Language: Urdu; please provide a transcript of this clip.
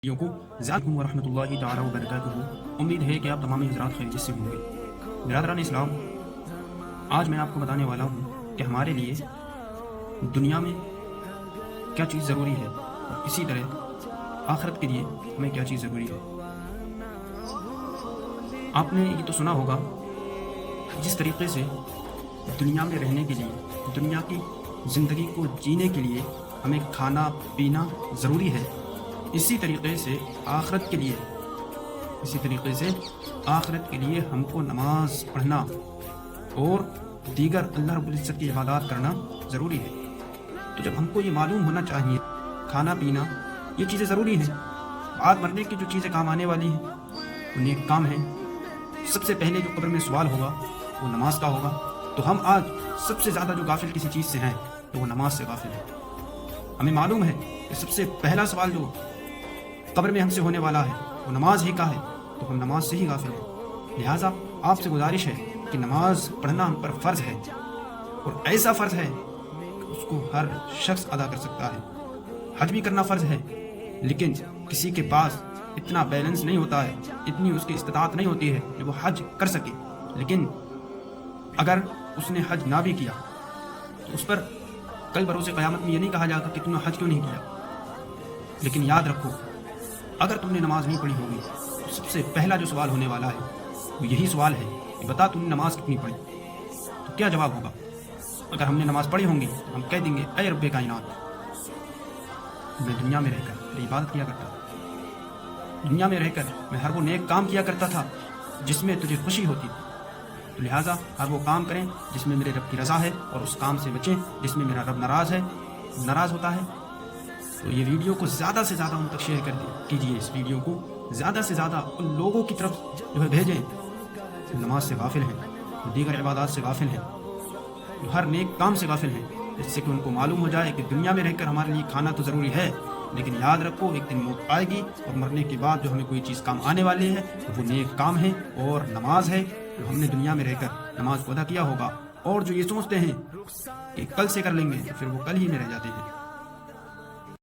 کو ذاتکم ورحمۃ اللہ تعالی وبرکاتہ۔ امید ہے کہ آپ تمام حضرات خیریت سے ہوں گے۔ برادران اسلام، آج میں آپ کو بتانے والا ہوں کہ ہمارے لیے دنیا میں کیا چیز ضروری ہے اور اسی طرح آخرت کے لیے ہمیں کیا چیز ضروری ہے۔ آپ نے یہ تو سنا ہوگا، جس طریقے سے دنیا میں رہنے کے لیے، دنیا کی زندگی کو جینے کے لیے ہمیں کھانا پینا ضروری ہے، اسی طریقے سے آخرت کے لیے ہم کو نماز پڑھنا اور دیگر اللہ رب العزت کی عبادات کرنا ضروری ہے۔ تو جب ہم کو یہ معلوم ہونا چاہیے کھانا پینا یہ چیزیں ضروری ہیں، بعد مرنے کی جو چیزیں کام آنے والی ہیں وہ نیک کام ہیں۔ سب سے پہلے جو قبر میں سوال ہوگا وہ نماز کا ہوگا، تو ہم آج سب سے زیادہ جو غافل کسی چیز سے ہیں تو وہ نماز سے غافل ہے۔ ہمیں معلوم ہے کہ سب سے پہلا سوال جو قبر میں ہم سے ہونے والا ہے وہ نماز ہی کا ہے، تو ہم نماز سے ہی غافل ہیں۔ لہٰذا آپ سے گزارش ہے کہ نماز پڑھنا ہم پر فرض ہے، اور ایسا فرض ہے کہ اس کو ہر شخص ادا کر سکتا ہے۔ حج بھی کرنا فرض ہے، لیکن کسی کے پاس اتنا بیلنس نہیں ہوتا ہے، اتنی اس کی استطاعت نہیں ہوتی ہے کہ وہ حج کر سکے۔ لیکن اگر اس نے حج نہ بھی کیا تو اس پر کل بروز قیامت میں یہ نہیں کہا جائے گا کہ تم نے حج کیوں نہیں کیا۔ لیکن یاد رکھو، اگر تم نے نماز نہیں پڑھی ہوگی تو سب سے پہلا جو سوال ہونے والا ہے وہ یہی سوال ہے کہ بتا تم نے نماز کتنی پڑھی۔ تو کیا جواب ہوگا؟ اگر ہم نے نماز پڑھی ہوں گی تو ہم کہہ دیں گے اے رب کائنات، میں دنیا میں رہ کر تیری عبادت کیا کرتا تھا، دنیا میں رہ کر میں ہر وہ نیک کام کیا کرتا تھا جس میں تجھے خوشی ہوتی تھی، تو لہٰذا ہر وہ کام کریں جس میں میرے رب کی رضا ہے، اور اس کام سے بچیں جس میں میرا رب ناراض ہوتا ہے۔ تو یہ ویڈیو کو زیادہ سے زیادہ ان تک شیئر کیجیے، اس ویڈیو کو زیادہ سے زیادہ ان لوگوں کی طرف جو ہے بھیجیں جو نماز سے غافل ہیں، جو دیگر عبادات سے غافل ہیں، جو ہر نیک کام سے غافل ہیں، جس سے کہ ان کو معلوم ہو جائے کہ دنیا میں رہ کر ہمارے لیے کھانا تو ضروری ہے، لیکن یاد رکھو ایک دن موت آئے گی، اور مرنے کے بعد جو ہمیں کوئی چیز کام آنے والی ہے وہ نیک کام ہے اور نماز ہے، جو ہم نے دنیا میں رہ کر نماز کو ادا کیا ہوگا۔ اور جو یہ سوچتے ہیں کہ کل سے کر لیں گے تو پھر وہ کل ہی میں رہ جاتے ہیں۔